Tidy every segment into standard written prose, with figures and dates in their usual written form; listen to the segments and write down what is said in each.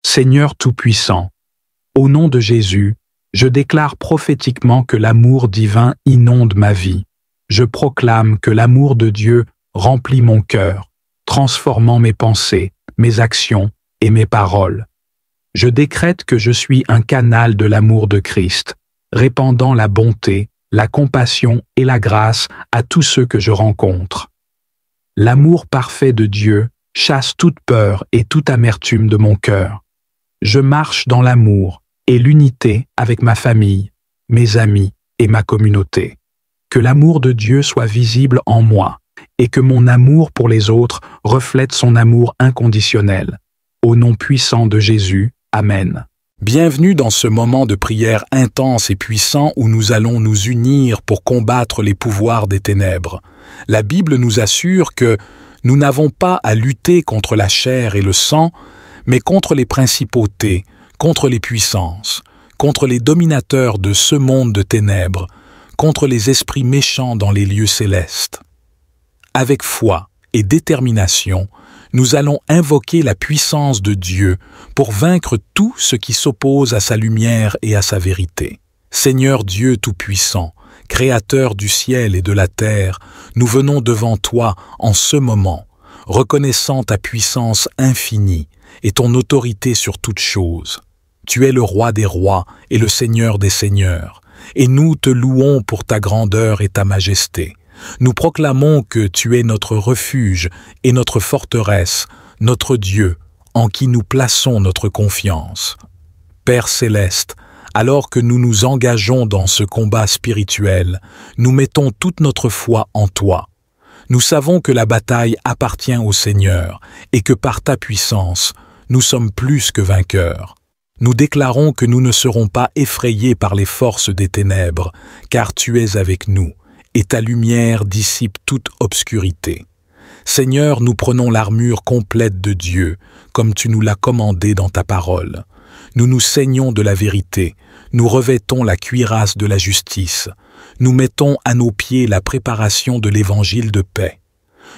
Seigneur Tout-Puissant, au nom de Jésus, je déclare prophétiquement que l'amour divin inonde ma vie. Je proclame que l'amour de Dieu remplit mon cœur, transformant mes pensées, mes actions et mes paroles. Je décrète que je suis un canal de l'amour de Christ, répandant la bonté, la compassion et la grâce à tous ceux que je rencontre. L'amour parfait de Dieu chasse toute peur et toute amertume de mon cœur. Je marche dans l'amour et l'unité avec ma famille, mes amis et ma communauté. Que l'amour de Dieu soit visible en moi et que mon amour pour les autres reflète son amour inconditionnel. Au nom puissant de Jésus, Amen. Bienvenue dans ce moment de prière intense et puissant où nous allons nous unir pour combattre les pouvoirs des ténèbres. La Bible nous assure que nous n'avons pas à lutter contre la chair et le sang, mais contre les principautés, contre les puissances, contre les dominateurs de ce monde de ténèbres, contre les esprits méchants dans les lieux célestes. Avec foi et détermination, nous allons invoquer la puissance de Dieu pour vaincre tout ce qui s'oppose à sa lumière et à sa vérité. Seigneur Dieu Tout-Puissant, Créateur du ciel et de la terre, nous venons devant toi en ce moment, reconnaissant ta puissance infinie et ton autorité sur toutes choses. Tu es le roi des rois et le Seigneur des seigneurs, et nous te louons pour ta grandeur et ta majesté. Nous proclamons que tu es notre refuge et notre forteresse, notre Dieu, en qui nous plaçons notre confiance. Père céleste, alors que nous nous engageons dans ce combat spirituel, nous mettons toute notre foi en toi. Nous savons que la bataille appartient au Seigneur et que par ta puissance, nous sommes plus que vainqueurs. Nous déclarons que nous ne serons pas effrayés par les forces des ténèbres, car tu es avec nous, et ta lumière dissipe toute obscurité. Seigneur, nous prenons l'armure complète de Dieu, comme tu nous l'as commandé dans ta parole. Nous nous ceignons de la vérité, nous revêtons la cuirasse de la justice, nous mettons à nos pieds la préparation de l'évangile de paix.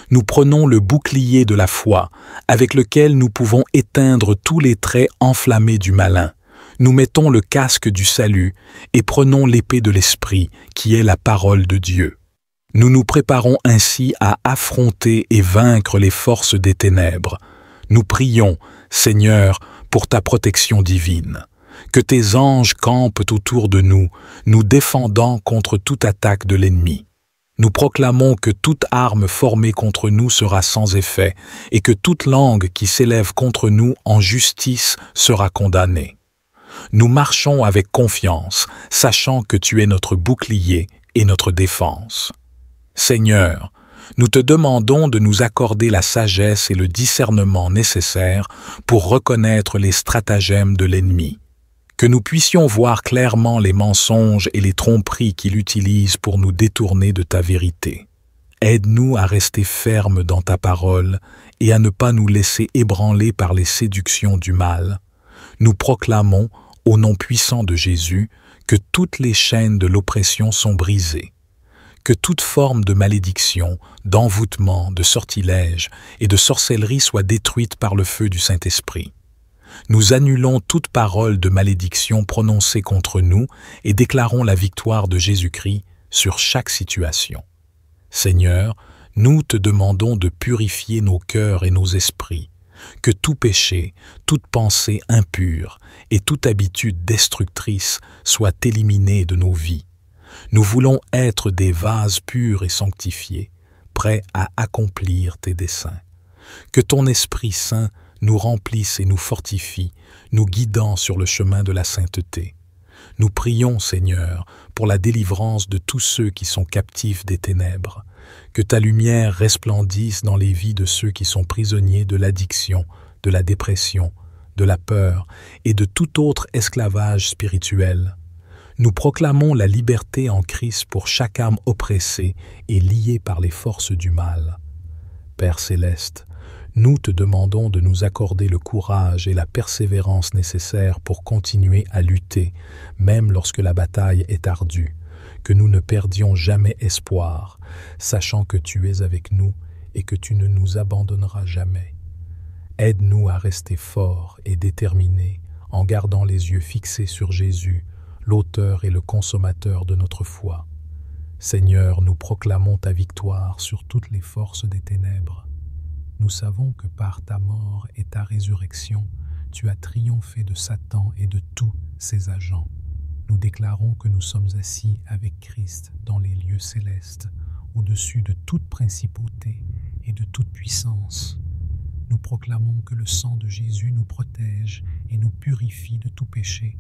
Nous prenons le bouclier de la foi, avec lequel nous pouvons éteindre tous les traits enflammés du malin. Nous mettons le casque du salut et prenons l'épée de l'Esprit, qui est la parole de Dieu. Nous nous préparons ainsi à affronter et vaincre les forces des ténèbres. Nous prions, Seigneur, pour ta protection divine. Que tes anges campent autour de nous, nous défendant contre toute attaque de l'ennemi. Nous proclamons que toute arme formée contre nous sera sans effet et que toute langue qui s'élève contre nous en justice sera condamnée. Nous marchons avec confiance, sachant que tu es notre bouclier et notre défense. Seigneur, nous te demandons de nous accorder la sagesse et le discernement nécessaires pour reconnaître les stratagèmes de l'ennemi. Que nous puissions voir clairement les mensonges et les tromperies qu'il utilise pour nous détourner de ta vérité. Aide-nous à rester fermes dans ta parole et à ne pas nous laisser ébranler par les séductions du mal. Nous proclamons, au nom puissant de Jésus, que toutes les chaînes de l'oppression sont brisées, que toute forme de malédiction, d'envoûtement, de sortilège et de sorcellerie soit détruite par le feu du Saint-Esprit. Nous annulons toute parole de malédiction prononcée contre nous et déclarons la victoire de Jésus-Christ sur chaque situation. Seigneur, nous te demandons de purifier nos cœurs et nos esprits, que tout péché, toute pensée impure et toute habitude destructrice soit éliminée de nos vies. Nous voulons être des vases purs et sanctifiés, prêts à accomplir tes desseins. Que ton Esprit Saint nous remplisse et nous fortifie, nous guidant sur le chemin de la sainteté. Nous prions, Seigneur, pour la délivrance de tous ceux qui sont captifs des ténèbres. Que ta lumière resplendisse dans les vies de ceux qui sont prisonniers de l'addiction, de la dépression, de la peur et de tout autre esclavage spirituel. Nous proclamons la liberté en Christ pour chaque âme oppressée et liée par les forces du mal. Père céleste, nous te demandons de nous accorder le courage et la persévérance nécessaires pour continuer à lutter, même lorsque la bataille est ardue, que nous ne perdions jamais espoir, sachant que tu es avec nous et que tu ne nous abandonneras jamais. Aide-nous à rester forts et déterminés en gardant les yeux fixés sur Jésus, l'auteur et le consommateur de notre foi. Seigneur, nous proclamons ta victoire sur toutes les forces des ténèbres. Nous savons que par ta mort et ta résurrection, tu as triomphé de Satan et de tous ses agents. Nous déclarons que nous sommes assis avec Christ dans les lieux célestes, au-dessus de toute principauté et de toute puissance. Nous proclamons que le sang de Jésus nous protège et nous purifie de tout péché.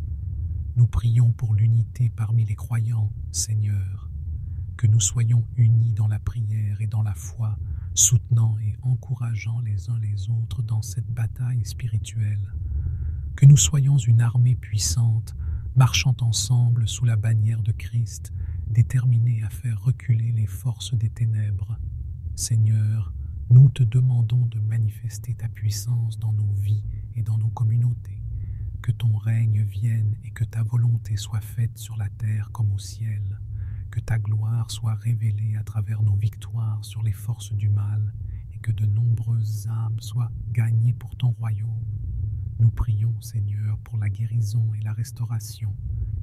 Nous prions pour l'unité parmi les croyants, Seigneur, que nous soyons unis dans la prière et dans la foi, soutenant et encourageant les uns les autres dans cette bataille spirituelle. Que nous soyons une armée puissante, marchant ensemble sous la bannière de Christ, déterminés à faire reculer les forces des ténèbres. Seigneur, nous te demandons de manifester ta puissance dans nos vies et dans nos communautés. Que ton règne vienne et que ta volonté soit faite sur la terre comme au ciel. Que ta gloire soit révélée à travers nos victoires sur les forces du mal et que de nombreuses âmes soient gagnées pour ton royaume. Nous prions, Seigneur, pour la guérison et la restauration,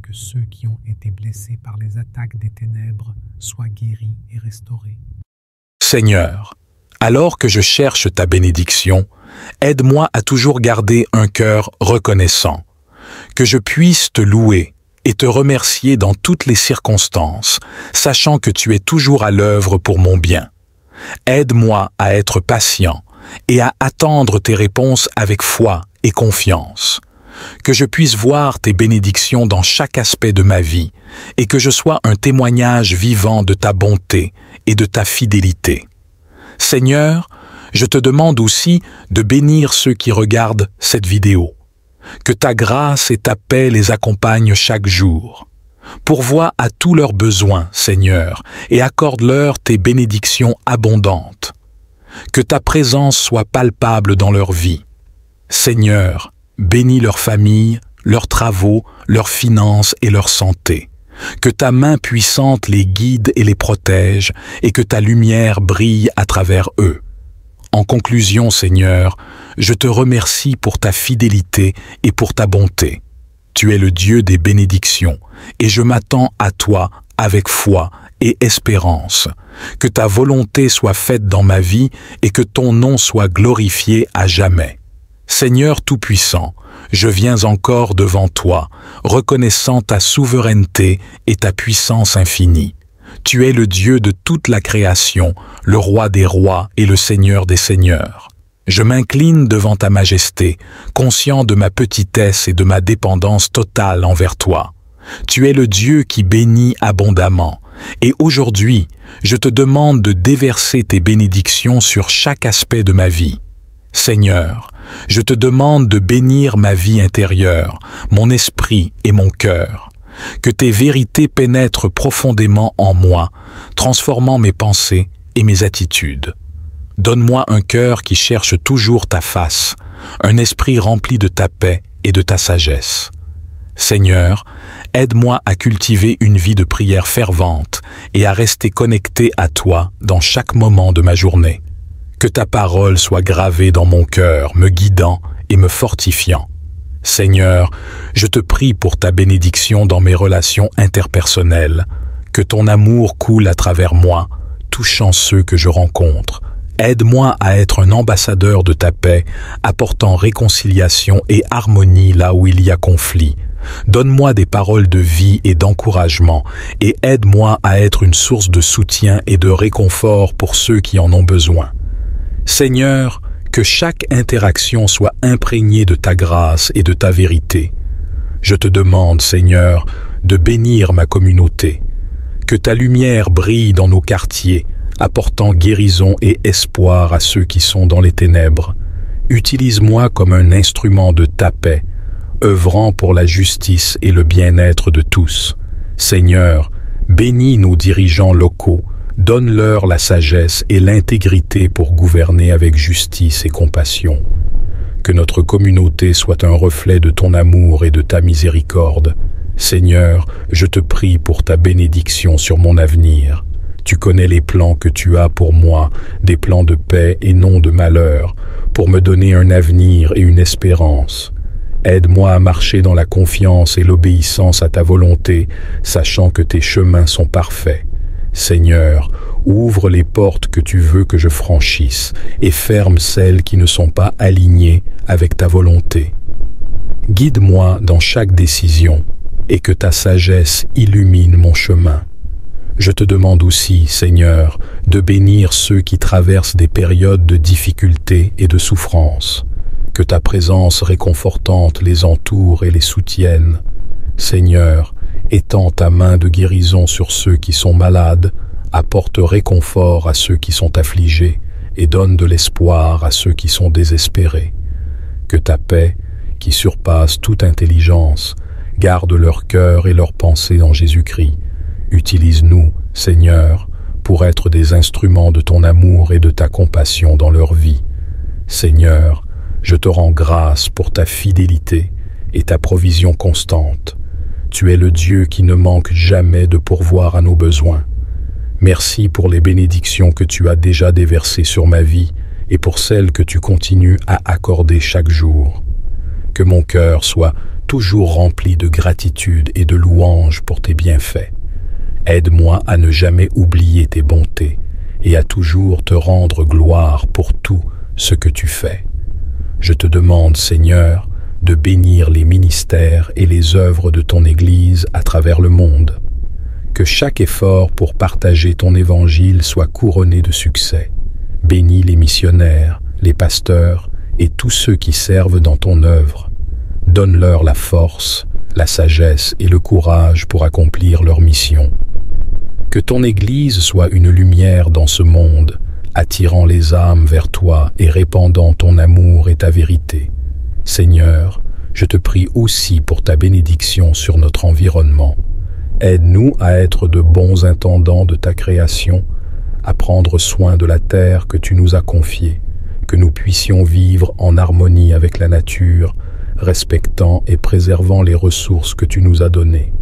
que ceux qui ont été blessés par les attaques des ténèbres soient guéris et restaurés. Seigneur, alors que je cherche ta bénédiction, aide-moi à toujours garder un cœur reconnaissant, que je puisse te louer et te remercier dans toutes les circonstances, sachant que tu es toujours à l'œuvre pour mon bien. Aide-moi à être patient et à attendre tes réponses avec foi et confiance. Que je puisse voir tes bénédictions dans chaque aspect de ma vie et que je sois un témoignage vivant de ta bonté et de ta fidélité. Seigneur, je te demande aussi de bénir ceux qui regardent cette vidéo. Que ta grâce et ta paix les accompagnent chaque jour. Pourvois à tous leurs besoins, Seigneur, et accorde-leur tes bénédictions abondantes. Que ta présence soit palpable dans leur vie. Seigneur, bénis leur famille, leurs travaux, leurs finances et leur santé. Que ta main puissante les guide et les protège, et que ta lumière brille à travers eux. En conclusion, Seigneur, je te remercie pour ta fidélité et pour ta bonté. Tu es le Dieu des bénédictions, et je m'attends à toi avec foi et espérance. Que ta volonté soit faite dans ma vie et que ton nom soit glorifié à jamais. Seigneur Tout-Puissant, je viens encore devant toi, reconnaissant ta souveraineté et ta puissance infinie. Tu es le Dieu de toute la création, le Roi des rois et le Seigneur des seigneurs. Je m'incline devant ta majesté, conscient de ma petitesse et de ma dépendance totale envers toi. Tu es le Dieu qui bénit abondamment, et aujourd'hui, je te demande de déverser tes bénédictions sur chaque aspect de ma vie. Seigneur, je te demande de bénir ma vie intérieure, mon esprit et mon cœur. Que tes vérités pénètrent profondément en moi, transformant mes pensées et mes attitudes. Donne-moi un cœur qui cherche toujours ta face, un esprit rempli de ta paix et de ta sagesse. Seigneur, aide-moi à cultiver une vie de prière fervente et à rester connecté à toi dans chaque moment de ma journée. Que ta parole soit gravée dans mon cœur, me guidant et me fortifiant. Seigneur, je te prie pour ta bénédiction dans mes relations interpersonnelles, que ton amour coule à travers moi, touchant ceux que je rencontre. Aide-moi à être un ambassadeur de ta paix, apportant réconciliation et harmonie là où il y a conflit. Donne-moi des paroles de vie et d'encouragement, et aide-moi à être une source de soutien et de réconfort pour ceux qui en ont besoin. Seigneur, que chaque interaction soit imprégnée de ta grâce et de ta vérité. Je te demande, Seigneur, de bénir ma communauté. Que ta lumière brille dans nos quartiers, apportant guérison et espoir à ceux qui sont dans les ténèbres. Utilise-moi comme un instrument de ta paix, œuvrant pour la justice et le bien-être de tous. Seigneur, bénis nos dirigeants locaux, donne-leur la sagesse et l'intégrité pour gouverner avec justice et compassion. Que notre communauté soit un reflet de ton amour et de ta miséricorde. Seigneur, je te prie pour ta bénédiction sur mon avenir. Tu connais les plans que tu as pour moi, des plans de paix et non de malheur, pour me donner un avenir et une espérance. Aide-moi à marcher dans la confiance et l'obéissance à ta volonté, sachant que tes chemins sont parfaits. Seigneur, ouvre les portes que tu veux que je franchisse et ferme celles qui ne sont pas alignées avec ta volonté. Guide-moi dans chaque décision et que ta sagesse illumine mon chemin. Je te demande aussi, Seigneur, de bénir ceux qui traversent des périodes de difficulté et de souffrance. Que ta présence réconfortante les entoure et les soutienne. Seigneur, étends ta main de guérison sur ceux qui sont malades, apporte réconfort à ceux qui sont affligés et donne de l'espoir à ceux qui sont désespérés. Que ta paix, qui surpasse toute intelligence, garde leur cœur et leurs pensées en Jésus-Christ. Utilise-nous, Seigneur, pour être des instruments de ton amour et de ta compassion dans leur vie. Seigneur, je te rends grâce pour ta fidélité et ta provision constante. Tu es le Dieu qui ne manque jamais de pourvoir à nos besoins. Merci pour les bénédictions que tu as déjà déversées sur ma vie et pour celles que tu continues à accorder chaque jour. Que mon cœur soit toujours rempli de gratitude et de louange pour tes bienfaits. Aide-moi à ne jamais oublier tes bontés et à toujours te rendre gloire pour tout ce que tu fais. Je te demande, Seigneur, de bénir les ministères et les œuvres de ton Église à travers le monde. Que chaque effort pour partager ton évangile soit couronné de succès. Bénis les missionnaires, les pasteurs et tous ceux qui servent dans ton œuvre. Donne-leur la force, la sagesse et le courage pour accomplir leur mission. Que ton Église soit une lumière dans ce monde, attirant les âmes vers toi et répandant ton amour et ta vérité. Seigneur, je te prie aussi pour ta bénédiction sur notre environnement. Aide-nous à être de bons intendants de ta création, à prendre soin de la terre que tu nous as confiée, que nous puissions vivre en harmonie avec la nature, respectant et préservant les ressources que tu nous as données.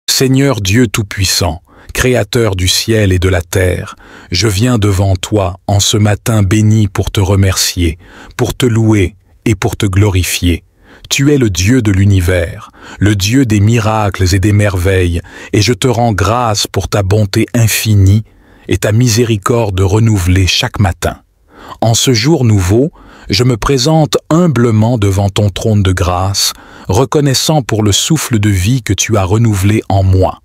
Seigneur Dieu Tout-Puissant, Créateur du ciel et de la terre, je viens devant toi en ce matin béni pour te remercier, pour te louer et pour te glorifier. Tu es le Dieu de l'univers, le Dieu des miracles et des merveilles, et je te rends grâce pour ta bonté infinie et ta miséricorde renouvelée chaque matin. En ce jour nouveau, je me présente humblement devant ton trône de grâce, reconnaissant pour le souffle de vie que tu as renouvelé en moi.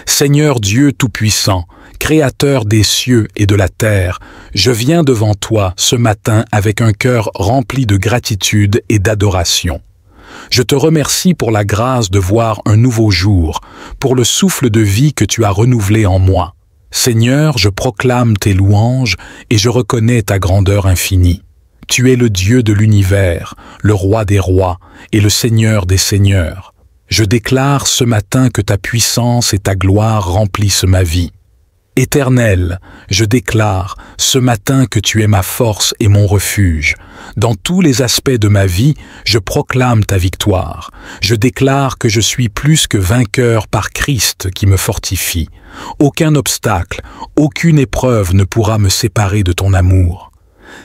Seigneur Dieu Tout-Puissant, Créateur des cieux et de la terre, je viens devant toi ce matin avec un cœur rempli de gratitude et d'adoration. Je te remercie pour la grâce de voir un nouveau jour, pour le souffle de vie que tu as renouvelé en moi. Seigneur, je proclame tes louanges et je reconnais ta grandeur infinie. Tu es le Dieu de l'univers, le Roi des rois et le Seigneur des seigneurs. Je déclare ce matin que ta puissance et ta gloire remplissent ma vie. Éternel, je déclare ce matin que tu es ma force et mon refuge. Dans tous les aspects de ma vie, je proclame ta victoire. Je déclare que je suis plus que vainqueur par Christ qui me fortifie. Aucun obstacle, aucune épreuve ne pourra me séparer de ton amour.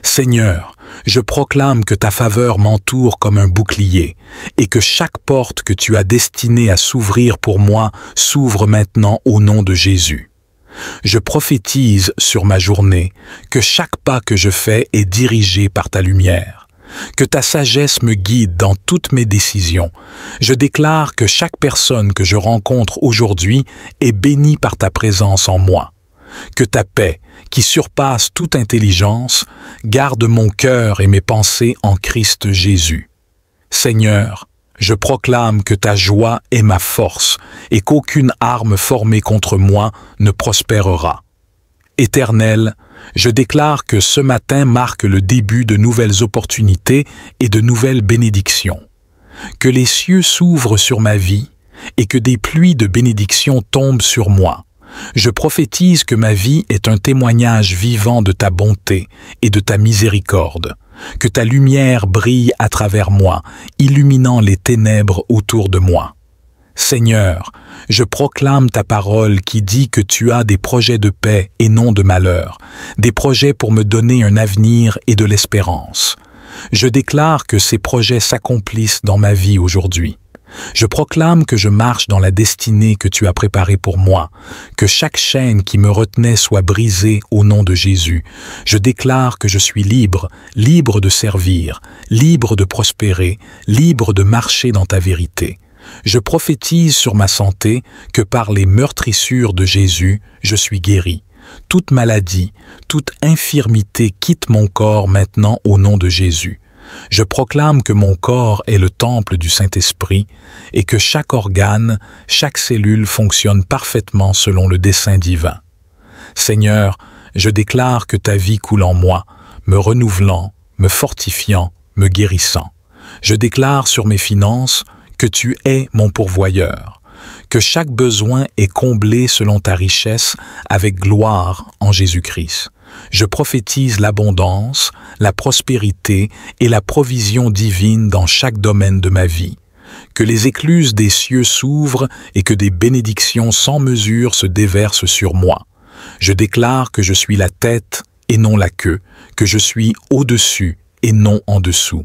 Seigneur, je proclame que ta faveur m'entoure comme un bouclier et que chaque porte que tu as destinée à s'ouvrir pour moi s'ouvre maintenant au nom de Jésus. Je prophétise sur ma journée que chaque pas que je fais est dirigé par ta lumière, que ta sagesse me guide dans toutes mes décisions. Je déclare que chaque personne que je rencontre aujourd'hui est bénie par ta présence en moi. Que ta paix, qui surpasse toute intelligence, garde mon cœur et mes pensées en Christ Jésus. Seigneur, je proclame que ta joie est ma force et qu'aucune arme formée contre moi ne prospérera. Éternel, je déclare que ce matin marque le début de nouvelles opportunités et de nouvelles bénédictions. Que les cieux s'ouvrent sur ma vie et que des pluies de bénédictions tombent sur moi. Je prophétise que ma vie est un témoignage vivant de ta bonté et de ta miséricorde. Que ta lumière brille à travers moi, illuminant les ténèbres autour de moi. Seigneur, je proclame ta parole qui dit que tu as des projets de paix et non de malheur, des projets pour me donner un avenir et de l'espérance. Je déclare que ces projets s'accomplissent dans ma vie aujourd'hui. Je proclame que je marche dans la destinée que tu as préparée pour moi, que chaque chaîne qui me retenait soit brisée au nom de Jésus. Je déclare que je suis libre, libre de servir, libre de prospérer, libre de marcher dans ta vérité. Je prophétise sur ma santé que par les meurtrissures de Jésus, je suis guéri. Toute maladie, toute infirmité quitte mon corps maintenant au nom de Jésus. Je proclame que mon corps est le temple du Saint-Esprit et que chaque organe, chaque cellule fonctionne parfaitement selon le dessein divin. Seigneur, je déclare que ta vie coule en moi, me renouvelant, me fortifiant, me guérissant. Je déclare sur mes finances que tu es mon pourvoyeur, que chaque besoin est comblé selon ta richesse avec gloire en Jésus-Christ. Je prophétise l'abondance, la prospérité et la provision divine dans chaque domaine de ma vie. Que les écluses des cieux s'ouvrent et que des bénédictions sans mesure se déversent sur moi. Je déclare que je suis la tête et non la queue, que je suis au-dessus et non en dessous.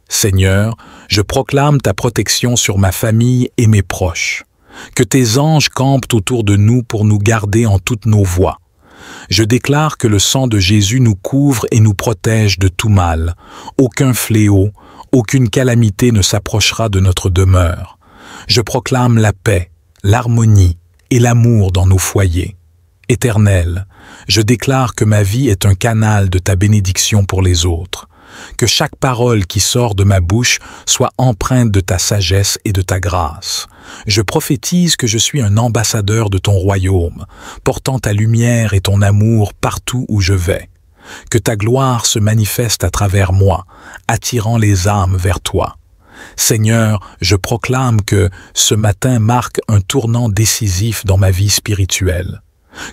Seigneur, je proclame ta protection sur ma famille et mes proches. Que tes anges campent autour de nous pour nous garder en toutes nos voies. Je déclare que le sang de Jésus nous couvre et nous protège de tout mal. Aucun fléau, aucune calamité ne s'approchera de notre demeure. Je proclame la paix, l'harmonie et l'amour dans nos foyers. Éternel, je déclare que ma vie est un canal de ta bénédiction pour les autres. Que chaque parole qui sort de ma bouche soit empreinte de ta sagesse et de ta grâce. Je prophétise que je suis un ambassadeur de ton royaume, portant ta lumière et ton amour partout où je vais. Que ta gloire se manifeste à travers moi, attirant les âmes vers toi. Seigneur, je proclame que ce matin marque un tournant décisif dans ma vie spirituelle.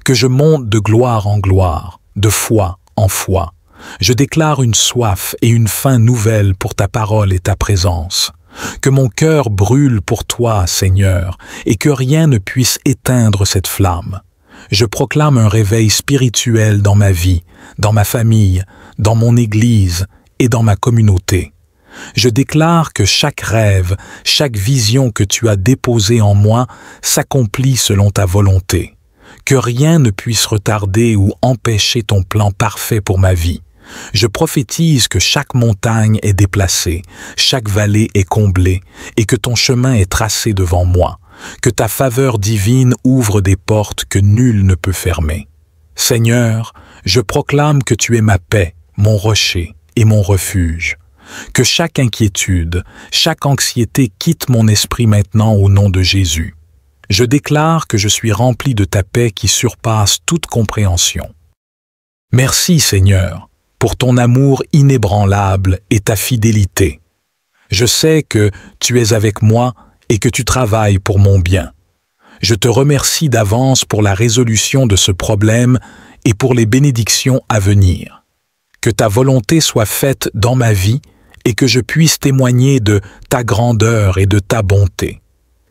Que je monte de gloire en gloire, de foi en foi. Je déclare une soif et une faim nouvelle pour ta parole et ta présence. Que mon cœur brûle pour toi, Seigneur, et que rien ne puisse éteindre cette flamme. Je proclame un réveil spirituel dans ma vie, dans ma famille, dans mon Église et dans ma communauté. Je déclare que chaque rêve, chaque vision que tu as déposée en moi s'accomplit selon ta volonté. Que rien ne puisse retarder ou empêcher ton plan parfait pour ma vie. Je prophétise que chaque montagne est déplacée, chaque vallée est comblée, et que ton chemin est tracé devant moi, que ta faveur divine ouvre des portes que nul ne peut fermer. Seigneur, je proclame que tu es ma paix, mon rocher et mon refuge. Que chaque inquiétude, chaque anxiété quitte mon esprit maintenant au nom de Jésus. Je déclare que je suis rempli de ta paix qui surpasse toute compréhension. Merci, Seigneur, pour ton amour inébranlable et ta fidélité. Je sais que tu es avec moi et que tu travailles pour mon bien. Je te remercie d'avance pour la résolution de ce problème et pour les bénédictions à venir. Que ta volonté soit faite dans ma vie et que je puisse témoigner de ta grandeur et de ta bonté.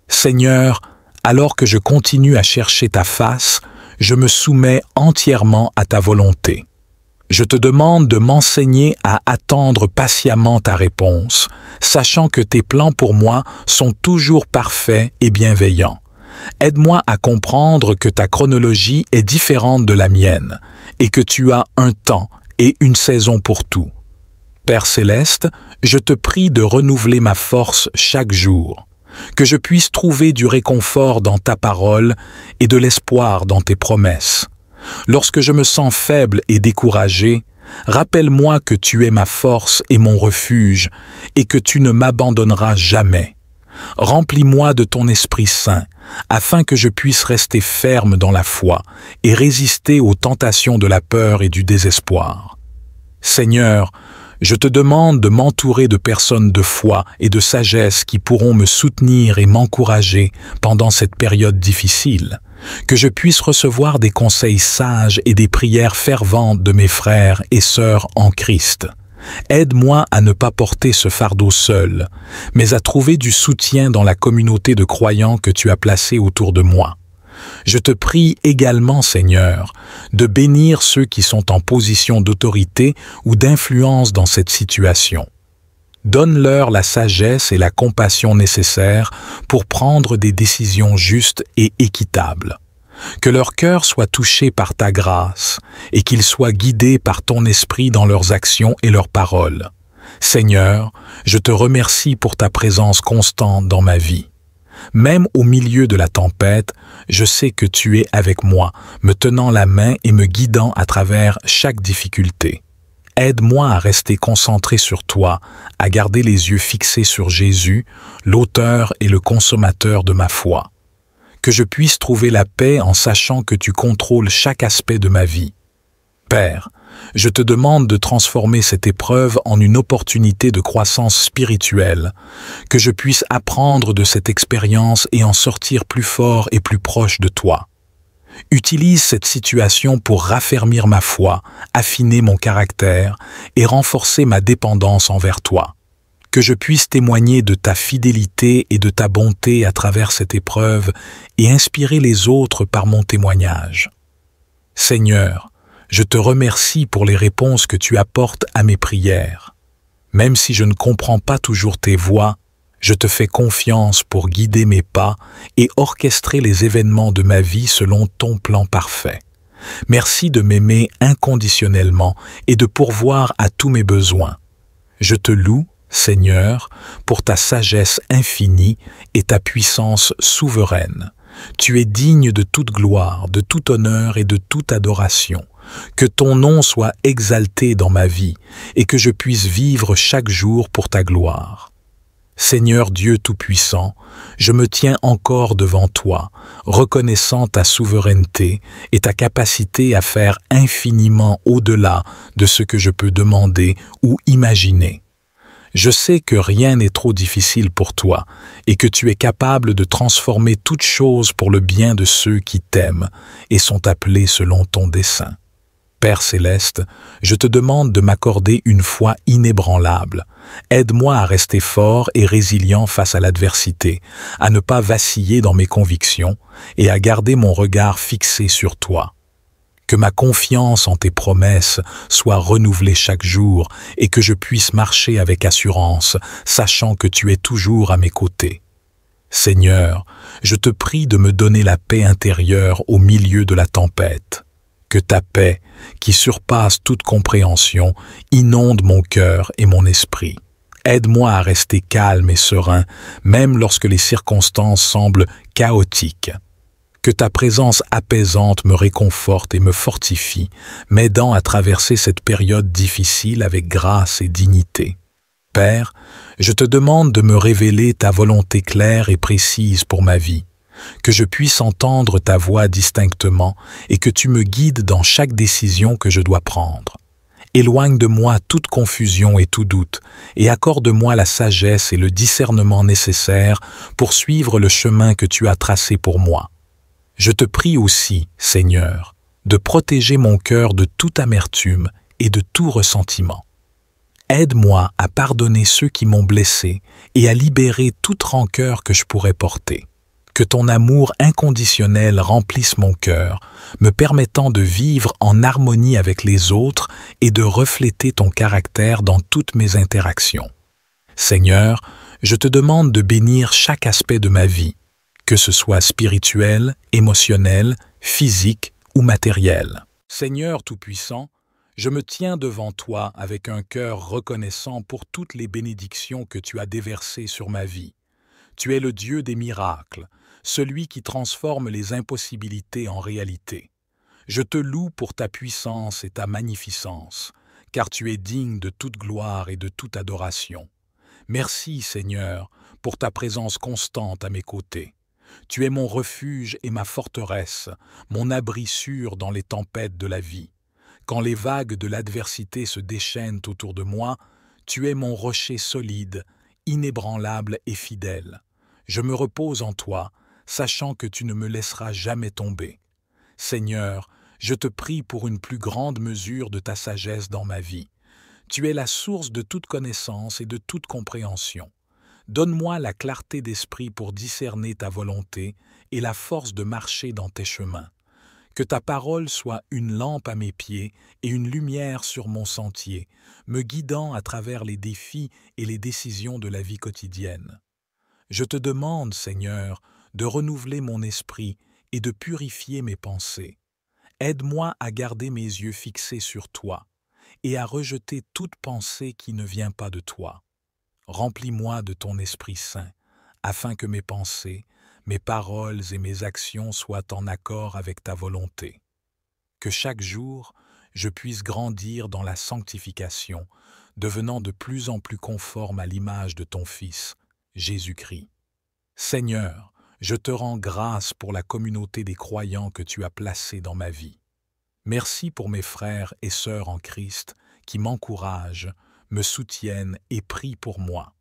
Seigneur, alors que je continue à chercher ta face, je me soumets entièrement à ta volonté. Je te demande de m'enseigner à attendre patiemment ta réponse, sachant que tes plans pour moi sont toujours parfaits et bienveillants. Aide-moi à comprendre que ta chronologie est différente de la mienne et que tu as un temps et une saison pour tout. Père céleste, je te prie de renouveler ma force chaque jour, que je puisse trouver du réconfort dans ta parole et de l'espoir dans tes promesses. Lorsque je me sens faible et découragé, rappelle-moi que tu es ma force et mon refuge et que tu ne m'abandonneras jamais. Remplis-moi de ton Esprit Saint, afin que je puisse rester ferme dans la foi et résister aux tentations de la peur et du désespoir. Seigneur, je te demande de m'entourer de personnes de foi et de sagesse qui pourront me soutenir et m'encourager pendant cette période difficile, que je puisse recevoir des conseils sages et des prières ferventes de mes frères et sœurs en Christ. Aide-moi à ne pas porter ce fardeau seul, mais à trouver du soutien dans la communauté de croyants que tu as placée autour de moi. Je te prie également, Seigneur, de bénir ceux qui sont en position d'autorité ou d'influence dans cette situation. Donne-leur la sagesse et la compassion nécessaires pour prendre des décisions justes et équitables. Que leur cœur soit touché par ta grâce et qu'ils soient guidés par ton esprit dans leurs actions et leurs paroles. Seigneur, je te remercie pour ta présence constante dans ma vie. Même au milieu de la tempête, je sais que tu es avec moi, me tenant la main et me guidant à travers chaque difficulté. Aide-moi à rester concentré sur toi, à garder les yeux fixés sur Jésus, l'auteur et le consommateur de ma foi. Que je puisse trouver la paix en sachant que tu contrôles chaque aspect de ma vie. Père, je te demande de transformer cette épreuve en une opportunité de croissance spirituelle, que je puisse apprendre de cette expérience et en sortir plus fort et plus proche de toi. Utilise cette situation pour raffermir ma foi, affiner mon caractère et renforcer ma dépendance envers toi. Que je puisse témoigner de ta fidélité et de ta bonté à travers cette épreuve et inspirer les autres par mon témoignage. Seigneur, je te remercie pour les réponses que tu apportes à mes prières. Même si je ne comprends pas toujours tes voies, je te fais confiance pour guider mes pas et orchestrer les événements de ma vie selon ton plan parfait. Merci de m'aimer inconditionnellement et de pourvoir à tous mes besoins. Je te loue, Seigneur, pour ta sagesse infinie et ta puissance souveraine. Tu es digne de toute gloire, de tout honneur et de toute adoration. Que ton nom soit exalté dans ma vie et que je puisse vivre chaque jour pour ta gloire. Seigneur Dieu Tout-Puissant, je me tiens encore devant toi, reconnaissant ta souveraineté et ta capacité à faire infiniment au-delà de ce que je peux demander ou imaginer. Je sais que rien n'est trop difficile pour toi et que tu es capable de transformer toute chose pour le bien de ceux qui t'aiment et sont appelés selon ton dessein. Père céleste, je te demande de m'accorder une foi inébranlable. Aide-moi à rester fort et résilient face à l'adversité, à ne pas vaciller dans mes convictions et à garder mon regard fixé sur toi. Que ma confiance en tes promesses soit renouvelée chaque jour et que je puisse marcher avec assurance, sachant que tu es toujours à mes côtés. Seigneur, je te prie de me donner la paix intérieure au milieu de la tempête. Que ta paix, qui surpasse toute compréhension, inonde mon cœur et mon esprit. Aide-moi à rester calme et serein, même lorsque les circonstances semblent chaotiques. Que ta présence apaisante me réconforte et me fortifie, m'aidant à traverser cette période difficile avec grâce et dignité. Père, je te demande de me révéler ta volonté claire et précise pour ma vie, que je puisse entendre ta voix distinctement et que tu me guides dans chaque décision que je dois prendre. Éloigne de moi toute confusion et tout doute, et accorde-moi la sagesse et le discernement nécessaires pour suivre le chemin que tu as tracé pour moi. Je te prie aussi, Seigneur, de protéger mon cœur de toute amertume et de tout ressentiment. Aide-moi à pardonner ceux qui m'ont blessé et à libérer toute rancœur que je pourrais porter. Que ton amour inconditionnel remplisse mon cœur, me permettant de vivre en harmonie avec les autres et de refléter ton caractère dans toutes mes interactions. Seigneur, je te demande de bénir chaque aspect de ma vie, que ce soit spirituel, émotionnel, physique ou matériel. Seigneur Tout-Puissant, je me tiens devant toi avec un cœur reconnaissant pour toutes les bénédictions que tu as déversées sur ma vie. Tu es le Dieu des miracles, celui qui transforme les impossibilités en réalité. Je te loue pour ta puissance et ta magnificence, car tu es digne de toute gloire et de toute adoration. Merci, Seigneur, pour ta présence constante à mes côtés. Tu es mon refuge et ma forteresse, mon abri sûr dans les tempêtes de la vie. Quand les vagues de l'adversité se déchaînent autour de moi, tu es mon rocher solide, inébranlable et fidèle. Je me repose en toi, sachant que tu ne me laisseras jamais tomber. Seigneur, je te prie pour une plus grande mesure de ta sagesse dans ma vie. Tu es la source de toute connaissance et de toute compréhension. Donne-moi la clarté d'esprit pour discerner ta volonté et la force de marcher dans tes chemins. Que ta parole soit une lampe à mes pieds et une lumière sur mon sentier, me guidant à travers les défis et les décisions de la vie quotidienne. Je te demande, Seigneur, de renouveler mon esprit et de purifier mes pensées. Aide-moi à garder mes yeux fixés sur toi et à rejeter toute pensée qui ne vient pas de toi. Remplis-moi de ton Esprit Saint, afin que mes pensées, mes paroles et mes actions soient en accord avec ta volonté. Que chaque jour, je puisse grandir dans la sanctification, devenant de plus en plus conforme à l'image de ton Fils, Jésus-Christ. Seigneur, je te rends grâce pour la communauté des croyants que tu as placée dans ma vie. Merci pour mes frères et sœurs en Christ qui m'encouragent, me soutiennent et prient pour moi.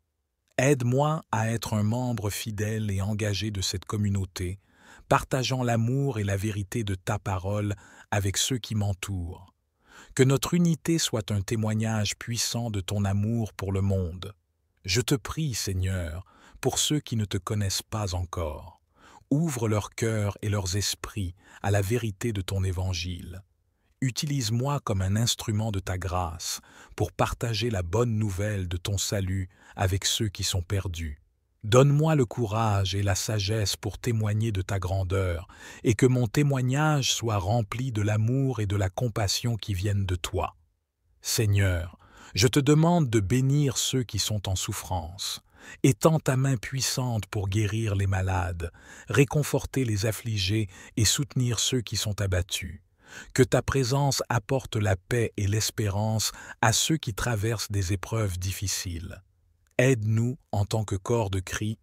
Aide-moi à être un membre fidèle et engagé de cette communauté, partageant l'amour et la vérité de ta parole avec ceux qui m'entourent. Que notre unité soit un témoignage puissant de ton amour pour le monde. Je te prie, Seigneur, pour ceux qui ne te connaissent pas encore. Ouvre leur cœur et leurs esprits à la vérité de ton évangile. Utilise-moi comme un instrument de ta grâce pour partager la bonne nouvelle de ton salut avec ceux qui sont perdus. Donne-moi le courage et la sagesse pour témoigner de ta grandeur et que mon témoignage soit rempli de l'amour et de la compassion qui viennent de toi. Seigneur, je te demande de bénir ceux qui sont en souffrance. Étends ta main puissante pour guérir les malades, réconforter les affligés et soutenir ceux qui sont abattus. Que ta présence apporte la paix et l'espérance à ceux qui traversent des épreuves difficiles. Aide-nous, en tant que corps de Christ,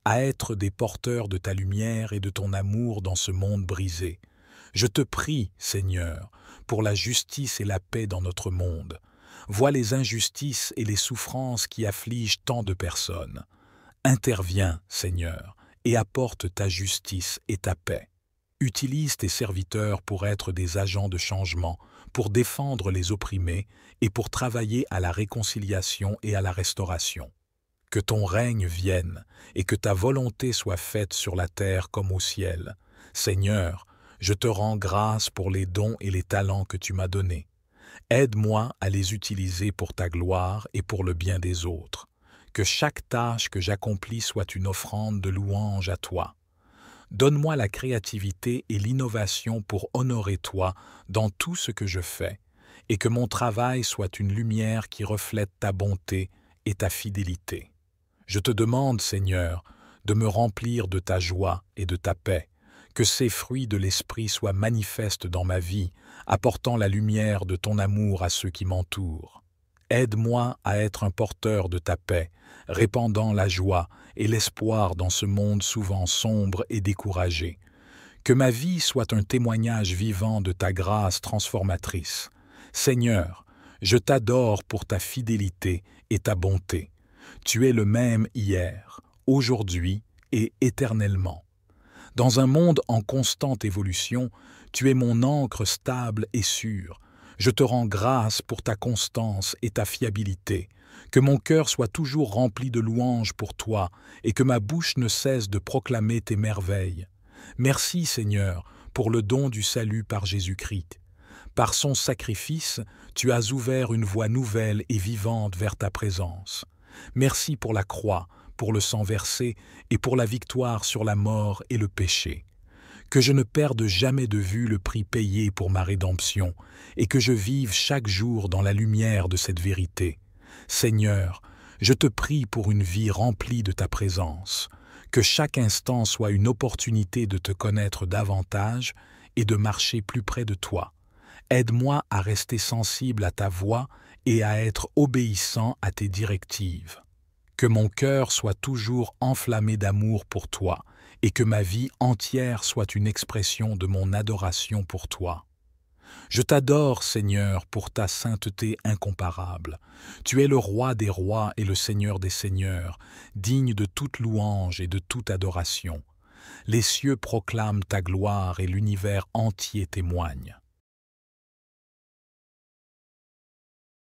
à être des porteurs de ta lumière et de ton amour dans ce monde brisé. Je te prie, Seigneur, pour la justice et la paix dans notre monde. Vois les injustices et les souffrances qui affligent tant de personnes. Interviens, Seigneur, et apporte ta justice et ta paix. Utilise tes serviteurs pour être des agents de changement, pour défendre les opprimés et pour travailler à la réconciliation et à la restauration. Que ton règne vienne et que ta volonté soit faite sur la terre comme au ciel. Seigneur, je te rends grâce pour les dons et les talents que tu m'as donnés. Aide-moi à les utiliser pour ta gloire et pour le bien des autres. Que chaque tâche que j'accomplis soit une offrande de louange à toi. Donne-moi la créativité et l'innovation pour honorer toi dans tout ce que je fais, et que mon travail soit une lumière qui reflète ta bonté et ta fidélité. Je te demande, Seigneur, de me remplir de ta joie et de ta paix, que ces fruits de l'Esprit soient manifestes dans ma vie, apportant la lumière de ton amour à ceux qui m'entourent. Aide-moi à être un porteur de ta paix, répandant la joie et l'espoir dans ce monde souvent sombre et découragé. Que ma vie soit un témoignage vivant de ta grâce transformatrice. Seigneur, je t'adore pour ta fidélité et ta bonté. Tu es le même hier, aujourd'hui et éternellement. Dans un monde en constante évolution, tu es mon ancre stable et sûre. Je te rends grâce pour ta constance et ta fiabilité. Que mon cœur soit toujours rempli de louanges pour toi et que ma bouche ne cesse de proclamer tes merveilles. Merci, Seigneur, pour le don du salut par Jésus-Christ. Par son sacrifice, tu as ouvert une voie nouvelle et vivante vers ta présence. Merci pour la croix, pour le sang versé et pour la victoire sur la mort et le péché. Que je ne perde jamais de vue le prix payé pour ma rédemption et que je vive chaque jour dans la lumière de cette vérité. Seigneur, je te prie pour une vie remplie de ta présence, que chaque instant soit une opportunité de te connaître davantage et de marcher plus près de toi. Aide-moi à rester sensible à ta voix et à être obéissant à tes directives. Que mon cœur soit toujours enflammé d'amour pour toi et que ma vie entière soit une expression de mon adoration pour toi. Je t'adore, Seigneur, pour ta sainteté incomparable. Tu es le roi des rois et le Seigneur des seigneurs, digne de toute louange et de toute adoration. Les cieux proclament ta gloire et l'univers entier témoigne.